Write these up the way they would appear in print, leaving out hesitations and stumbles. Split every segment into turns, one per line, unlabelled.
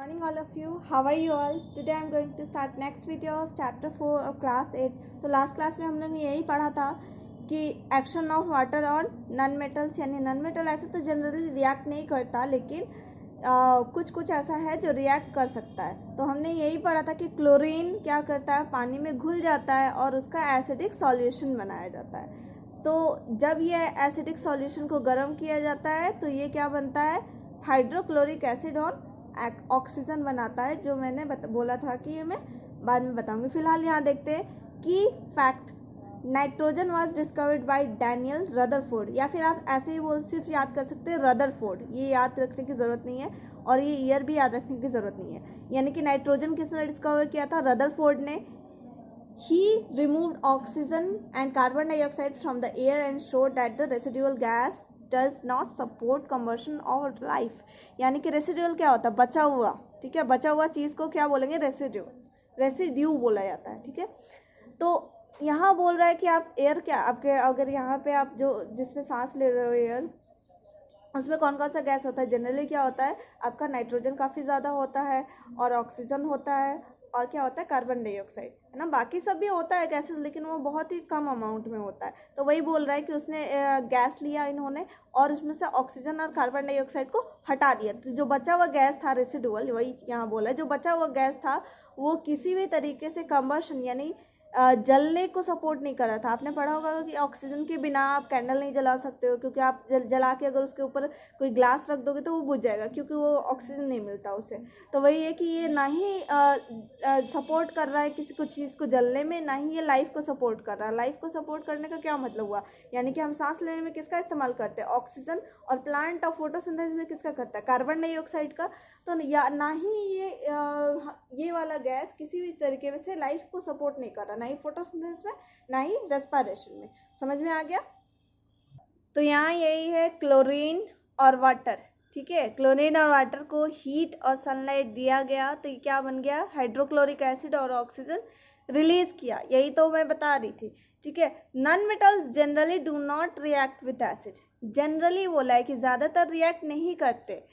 Morning all of you. How are you all? Today I am going to start next video of chapter 4 of class 8. तो last class में हम लोग ने यही पढ़ा था कि action of water on non metals, यानी नॉन मेटल ऐसे तो जनरली रिएक्ट नहीं करता, लेकिन कुछ कुछ ऐसा है जो रिएक्ट कर सकता है। तो हमने यही पढ़ा था कि क्लोरीन क्या करता है, पानी में घुल जाता है और उसका एसिडिक सॉल्यूशन बनाया जाता है। तो जब ये एसिडिक सॉल्यूशन को गर्म किया जाता है तो ये क्या बनता है, हाइड्रोक्लोरिक एसिड और ऑक्सीजन बनाता है, जो मैंने बोला था कि ये मैं बाद में बताऊंगी। फिलहाल यहाँ देखते हैं कि fact, nitrogen was discovered by Daniel Rutherford, या फिर आप ऐसे ही बोल सिर्फ याद कर सकते हैं रदरफोर्ड, ये याद रखने की ज़रूरत नहीं है और ये ईयर भी याद रखने की ज़रूरत नहीं है। यानी कि नाइट्रोजन किसने डिस्कवर किया था, रदरफोर्ड ने। He removed oxygen and carbon dioxide from the air and showed that the residual gas does not support combustion or life. यानी कि रेसिड्यूल क्या होता है, बचा हुआ, ठीक है, बचा हुआ चीज़ को क्या बोलेंगे, रेसिड्यू बोला जाता है, ठीक है। तो यहाँ बोल रहा है कि आप एयर क्या, आपके अगर यहाँ पे आप जो जिसमें सांस ले रहे हो एयर, उसमें कौन कौन सा गैस होता है, जनरली क्या होता है, आपका नाइट्रोजन काफ़ी ज़्यादा होता है और ऑक्सीजन होता है और क्या होता है, कार्बन डाइऑक्साइड, है ना। बाकी सब भी होता है गैसेस, लेकिन वो बहुत ही कम अमाउंट में होता है। तो वही बोल रहा है कि उसने गैस लिया इन्होंने और उसमें से ऑक्सीजन और कार्बन डाइऑक्साइड को हटा दिया। तो जो बचा हुआ गैस था रेसिडुअल, वही यहाँ बोला है, जो बचा हुआ गैस था वो किसी भी तरीके से कंबर्शन यानी जलने को सपोर्ट नहीं कर रहा था। आपने पढ़ा होगा कि ऑक्सीजन के बिना आप कैंडल नहीं जला सकते हो, क्योंकि आप जला के अगर उसके ऊपर कोई ग्लास रख दोगे तो वो बुझ जाएगा, क्योंकि वो ऑक्सीजन नहीं मिलता उसे। तो वही है कि ये ना ही सपोर्ट कर रहा है किसी को चीज़ को जलने में, ना ही ये लाइफ को सपोर्ट कर रहा है। लाइफ को सपोर्ट करने का क्या मतलब हुआ, यानी कि हम सांस लेने में किसका इस्तेमाल करते हैं, ऑक्सीजन, और प्लांट ऑफ फोटोसिंथेसिस में किसका करता है, कार्बन डाइऑक्साइड का। तो या ना ही ये वाला गैस किसी भी तरीके से लाइफ को सपोर्ट नहीं कर रहा, ना ही फोटोसिंथेसिस में, ना ही रेस्पिरेशन में। समझ में आ गया। तो यहाँ यही है क्लोरीन और वाटर, ठीक है। क्लोरीन और वाटर को हीट और सनलाइट दिया गया तो ये क्या बन गया, हाइड्रोक्लोरिक एसिड और ऑक्सीजन रिलीज किया। यही तो मैं बता रही थी, ठीक है। Non metals generally do not react with acid, generally बोला है कि ज़्यादातर रिएक्ट नहीं करते,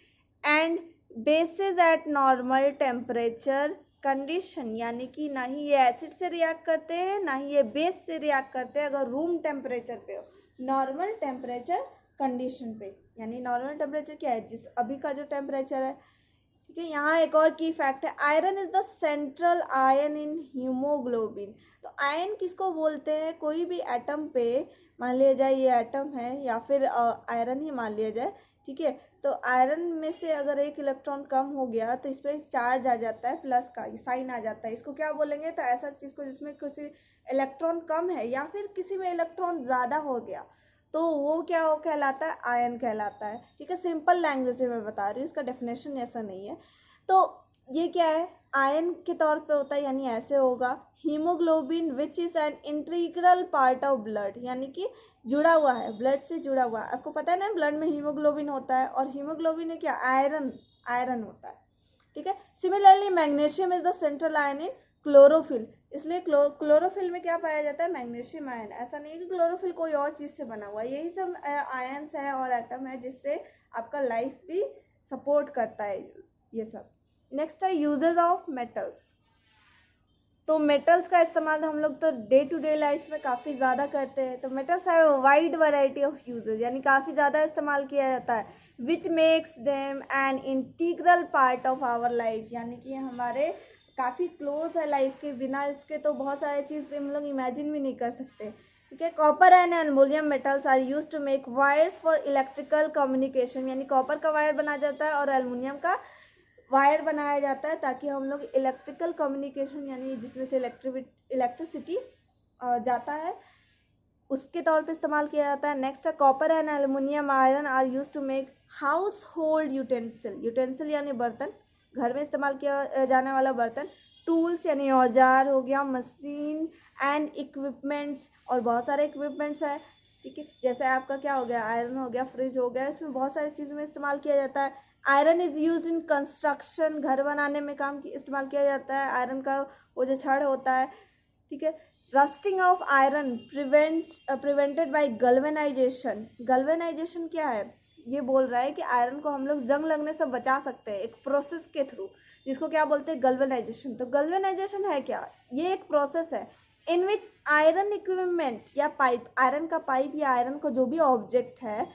and bases eight normal temperature condition, यानी कि ना ही ये एसिड से रिएक्ट करते हैं ना ही ये बेस से रिएक्ट करते हैं अगर रूम टेम्परेचर पे हो, नॉर्मल टेम्परेचर कंडीशन पे। यानी नॉर्मल टेम्परेचर क्या है, जिस अभी का जो टेम्परेचर है, ठीक है। यहाँ एक और की फैक्ट है, iron is the central ion in haemoglobin. तो आयन किसको बोलते हैं, कोई भी एटम पे मान लिया जाए ये एटम है या फिर आयरन ही मान लिया जाए, ठीक है। तो आयरन में से अगर एक इलेक्ट्रॉन कम हो गया तो इस पर चार्ज आ जाता है, प्लस का साइन आ जाता है, इसको क्या बोलेंगे, तो ऐसा चीज़ को जिसमें किसी इलेक्ट्रॉन कम है या फिर किसी में इलेक्ट्रॉन ज़्यादा हो गया तो वो क्या हो कहलाता है, आयन कहलाता है, ठीक है। सिंपल लैंग्वेज में मैं बता रही हूँ, इसका डेफिनेशन ऐसा नहीं है। तो ये क्या है, आयन के तौर पे होता है, यानी ऐसे होगा, haemoglobin which is an integral part of blood, यानी कि जुड़ा हुआ है, ब्लड से जुड़ा हुआ है। आपको पता है ना, ब्लड में हीमोग्लोबिन होता है और हीमोग्लोबिन है क्या, आयरन होता है, ठीक है। Similarly magnesium is the central ion in chlorophyll, इसलिए क्लोरोफिल में क्या पाया जाता है, मैग्नीशियम आयन। ऐसा नहीं है कि क्लोरोफिल कोई और चीज़ से बना हुआ है, यही सब आयन्स है और एटम है जिससे आपका लाइफ भी सपोर्ट करता है ये सब। नेक्स्ट है यूजेस ऑफ मेटल्स। तो मेटल्स का इस्तेमाल हम लोग तो डे टू डे लाइफ में काफ़ी ज़्यादा करते हैं। तो मेटल्स है वाइड वैरायटी ऑफ यूजेस, यानी काफ़ी ज़्यादा इस्तेमाल किया जाता है, which makes them an integral part of our life, यानी कि हमारे काफ़ी क्लोज है लाइफ के, बिना इसके तो बहुत सारी चीज़ हम लोग इमेजिन भी नहीं कर सकते, ठीक है। Copper and aluminium metals are use to make wires for electrical communication, यानी कॉपर का वायर बना जाता है और एल्युमिनियम का वायर बनाया जाता है ताकि हम लोग इलेक्ट्रिकल कम्युनिकेशन, यानी जिसमें से इलेक्ट्रिसिटी जाता है, उसके तौर पे इस्तेमाल किया जाता है। नेक्स्ट है copper and aluminium iron are use to make household utensil यानी बर्तन, घर में इस्तेमाल किया जाने वाला बर्तन, टूल्स यानी औजार हो गया, मशीन एंड इक्विपमेंट्स, और बहुत सारे इक्विपमेंट्स है, ठीक है। जैसे आपका क्या हो गया, आयरन हो गया, फ्रिज हो गया, इसमें बहुत सारी चीज़ों में इस्तेमाल किया जाता है। Iron is use in construction, घर बनाने में इस्तेमाल किया जाता है आयरन का, वो जो छड़ होता है, ठीक है। Rusting of iron prevented by galvanisation क्या है, ये बोल रहा है कि आयरन को हम लोग जंग लगने से बचा सकते हैं एक प्रोसेस के थ्रू, जिसको क्या बोलते हैं, गल्वेनाइजेशन। तो गल्वेनाइजेशन है क्या, ये एक प्रोसेस है इन विच आयरन इक्विपमेंट या पाइप, आयरन का पाइप या आयरन का जो भी ऑब्जेक्ट है,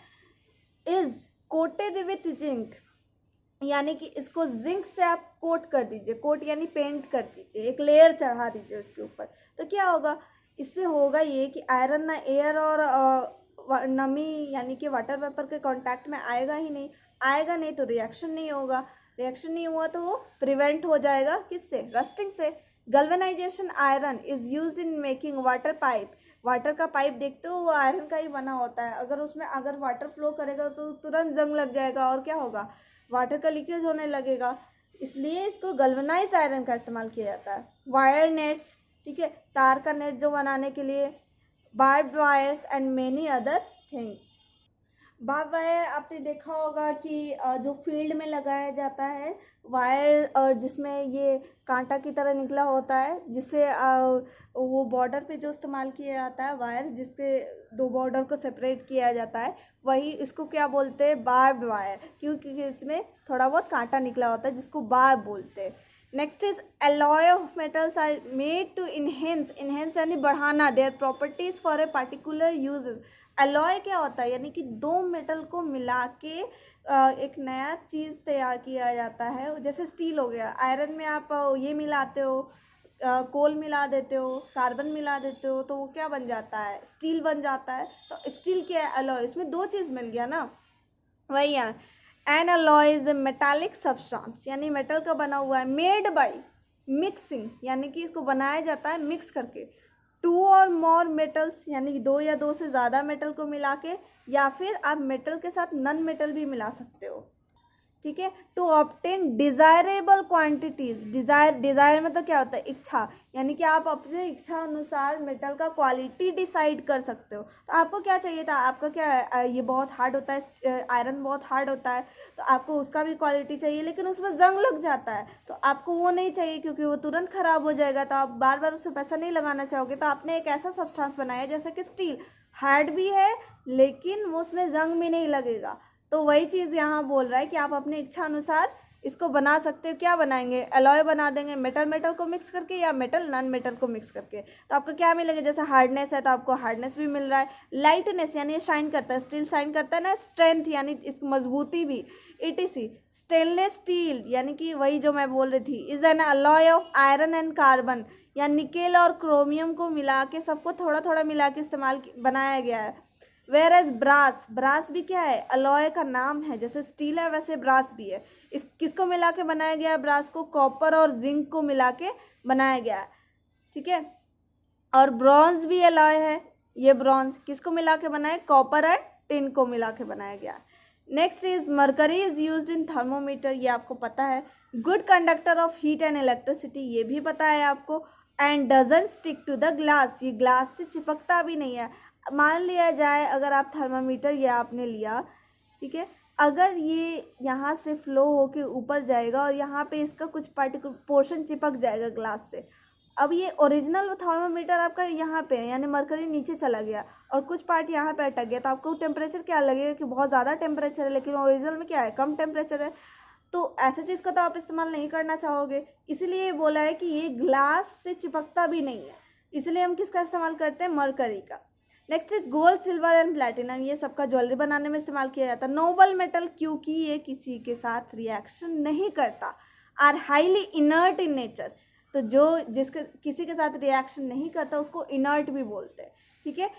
इज कोटेड विथ जिंक, यानी कि इसको जिंक से आप कोट कर दीजिए, कोट यानी पेंट कर दीजिए, एक लेयर चढ़ा दीजिए उसके ऊपर। तो क्या होगा, इससे होगा ये कि आयरन ना एयर और नमी यानी कि वाटर वेपर के कांटेक्ट में आएगा ही नहीं, आएगा नहीं तो रिएक्शन नहीं होगा, रिएक्शन नहीं हुआ तो वो प्रिवेंट हो जाएगा किससे, रस्टिंग से। Galvanisation iron is use in making water pipe, water का पाइप देखते हो वो आयरन का ही बना होता है, अगर उसमें अगर वाटर फ्लो करेगा तो तुरंत जंग लग जाएगा और क्या होगा, वाटर का लीकेज होने लगेगा, इसलिए इसको गल्वेनाइज्ड आयरन का इस्तेमाल किया जाता है। वायर नेट्स, ठीक है, तार का नेट जो बनाने के लिए, barbed wires and many other things. Barb wire आपने देखा होगा कि जो फील्ड में लगाया जाता है वायर, और जिसमें ये कांटा की तरह निकला होता है, जिससे वो बॉर्डर पे जो इस्तेमाल किया जाता है वायर, जिससे दो बॉर्डर को सेपरेट किया जाता है, वही इसको क्या बोलते हैं, बार्ब्ड वायर, क्योंकि इसमें थोड़ा बहुत कांटा निकला होता है जिसको बार्ब बोलते हैं। Next is alloy of metals are made to enhance यानी बढ़ाना their properties for a particular uses। alloy क्या होता है, यानी कि दो मेटल को मिला के एक नया चीज़ तैयार किया जाता है, जैसे स्टील हो गया, आयरन में आप ये मिलाते हो, कोल मिला देते हो, कार्बन मिला देते हो, तो वो क्या बन जाता है, स्टील बन जाता है। तो स्टील क्या है, alloy, इसमें दो चीज़ मिल गया ना, वही है। N alloy is a metallic substance, यानी मेटल का बना हुआ है, मेड बाय मिक्सिंग, यानी कि इसको बनाया जाता है मिक्स करके, टू और मोर मेटल्स, यानी कि दो या दो से ज़्यादा मेटल को मिला के, या फिर आप मेटल के साथ नन मेटल भी मिला सकते हो, ठीक है। To obtain desirable quantities, desire मतलब क्या होता है, इच्छा, यानी कि आप अपने इच्छा अनुसार मेटल का क्वालिटी डिसाइड कर सकते हो। तो आपको क्या चाहिए था, आपका क्या है, ये बहुत हार्ड होता है, आयरन बहुत हार्ड होता है, तो आपको उसका भी क्वालिटी चाहिए, लेकिन उसमें जंग लग जाता है, तो आपको वो नहीं चाहिए क्योंकि वो तुरंत खराब हो जाएगा, तो आप बार बार उससे पैसा नहीं लगाना चाहोगे। तो आपने एक ऐसा सब्सटेंस बनाया जैसे कि स्टील, हार्ड भी है लेकिन वो उसमें जंग भी नहीं लगेगा। तो वही चीज़ यहाँ बोल रहा है कि आप अपनी इच्छा अनुसार इसको बना सकते हो। क्या बनाएंगे, अलॉय बना देंगे, मेटल मेटल को मिक्स करके या मेटल नॉन मेटल को मिक्स करके। तो आपको क्या मिलेगा, जैसे हार्डनेस है तो आपको हार्डनेस भी मिल रहा है, लाइटनेस यानी शाइन करता है, स्टील शाइन करता है ना, स्ट्रेंथ यानी इस मजबूती भी, ETC। स्टेनलेस स्टील यानी कि वही जो मैं बोल रही थी, is an alloy of iron and carbon, या निकेल और क्रोमियम को मिला के, सबको थोड़ा थोड़ा मिला के इस्तेमाल बनाया गया है। वेयर एज ब्रास, ब्रास भी क्या है, अलॉय का नाम है, जैसे स्टील है वैसे ब्रास भी है। इस किसको मिला के बनाया गया है, ब्रास को कॉपर और जिंक को मिला के बनाया गया है, ठीक है। और ब्रॉन्ज भी अलॉय है, ये ब्रॉन्ज किसको मिला के बनाया, कॉपर एंड टिन को मिला के बनाया गया है। Next is mercury is used in thermometer, ये आपको पता है। Good conductor of heat and electricity, ये भी पता है आपको। And doesn't stick to the glass, ये ग्लास से चिपकता भी नहीं है। मान लिया जाए अगर आप थर्मामीटर ये आपने लिया, ठीक है, अगर ये यहाँ से फ्लो होके ऊपर जाएगा और यहाँ पे इसका कुछ पार्टिकुलर पोर्शन चिपक जाएगा ग्लास से, अब ये ओरिजिनल थर्मामीटर आपका यहाँ पे है, यानी मरकरी नीचे चला गया और कुछ पार्ट यहाँ पे अटक गया, तो आपको टेम्परेचर क्या लगेगा कि बहुत ज़्यादा टेम्परेचर है, लेकिन ओरिजिनल में क्या है, कम टेम्परेचर है। तो ऐसे चीज़ का तो आप इस्तेमाल नहीं करना चाहोगे, इसलिए बोला है कि ये ग्लास से चिपकता भी नहीं है, इसलिए हम किसका इस्तेमाल करते हैं, मरकरी का। Next is gold, silver and platinum, ये सबका ज्वेलरी बनाने में इस्तेमाल किया जाता है। नोबल मेटल, क्योंकि ये किसी के साथ रिएक्शन नहीं करता। Are highly inert in nature, तो जो जिसके किसी के साथ रिएक्शन नहीं करता उसको इनर्ट भी बोलते हैं, ठीक है।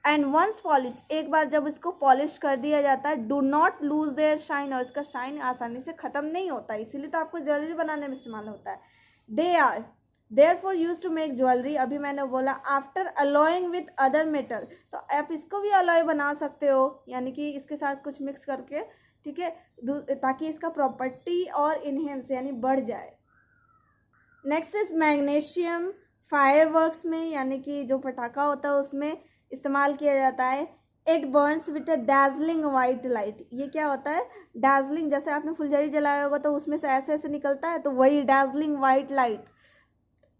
एंड वंस पॉलिश, एक बार जब इसको पॉलिश कर दिया जाता है, do not lose their shine, और इसका शाइन आसानी से खत्म नहीं होता, इसीलिए तो आपको ज्वेलरी बनाने में इस्तेमाल होता है। They are therefore used to make jewelry, अभी मैंने बोला after alloying with other metal, तो आप इसको भी अलॉय बना सकते हो, यानी कि इसके साथ कुछ मिक्स करके, ठीक है, ताकि इसका प्रॉपर्टी और इनहेंस यानी बढ़ जाए। नेक्स्ट इज मैग्नीशियम, फायरवर्क्स में यानी कि जो पटाखा होता है उसमें इस्तेमाल किया जाता है। It Burns with a dazzling white light, ये क्या होता है, dazzling, जैसे आपने फुलझड़ी जलाया होगा तो उसमें से ऐसे ऐसे निकलता है, तो वही dazzling white light.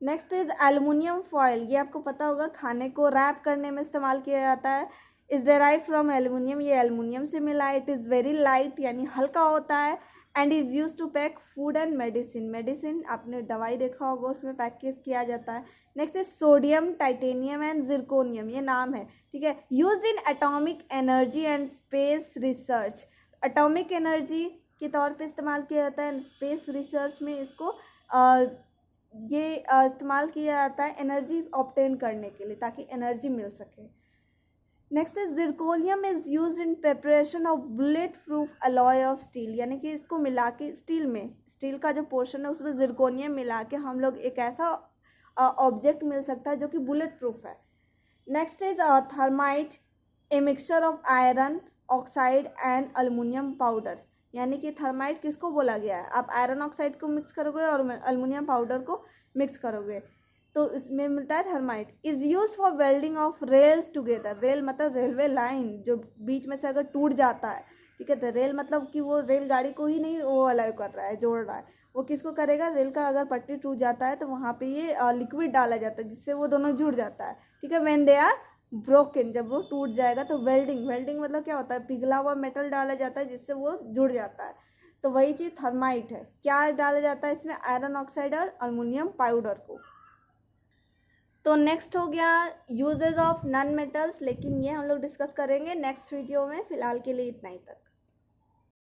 Next is aluminium foil, ये आपको पता होगा खाने को रैप करने में इस्तेमाल किया जाता है, इज डेराइव फ्रॉम एल्युमिनियम, ये एल्युमिनियम से मिला है। इट इज़ वेरी लाइट यानी हल्का होता है। And is use to pack food and medicine, medicine आपने दवाई देखा होगा उसमें पैकेज किया जाता है। Next is sodium, titanium and zirconium, ये नाम है, ठीक है। Used in atomic energy and space research, atomic energy के तौर पे इस्तेमाल किया जाता है। स्पेस रिसर्च में इसको इस्तेमाल किया जाता है एनर्जी ऑब्टेन करने के लिए, ताकि एनर्जी मिल सके। Next is zirconium is used in preparation of bullet proof alloy of steel, यानी कि इसको मिला के स्टील में, स्टील का जो पोर्शन है उसमें जिरकोनियम मिला के हम लोग एक ऐसा ऑब्जेक्ट मिल सकता है जो कि बुलेट प्रूफ है। Next is thermite, a mixture of iron oxide and aluminium powder, यानी कि थर्माइट किसको बोला गया है, आप आयरन ऑक्साइड को मिक्स करोगे और अल्युमिनियम पाउडर को मिक्स करोगे तो इसमें मिलता है thermite. Is use for welding of rails together, rail मतलब रेलवे लाइन जो बीच में से अगर टूट जाता है, ठीक है, तो रेल मतलब कि वो रेलगाड़ी को ही नहीं वो अलाउ कर रहा है, जोड़ रहा है, वो किसको करेगा, रेल का अगर पट्टी टूट जाता है तो वहाँ पे ये लिक्विड डाला जाता है जिससे वो दोनों जुड़ जाता है, ठीक है। व्हेन दे आर ब्रोकन, जब वो टूट जाएगा तो वेल्डिंग, वेल्डिंग मतलब क्या होता है, पिघला हुआ मेटल डाला जाता है जिससे वो जुड़ जाता है, तो वही चीज़ थर्माइट है। क्या डाला जाता है इसमें, आयरन ऑक्साइड और अल्युमिनियम पाउडर को। तो नेक्स्ट हो गया यूजेस ऑफ नॉन मेटल्स, लेकिन ये हम लोग डिस्कस करेंगे नेक्स्ट वीडियो में। फिलहाल के लिए इतना ही तक।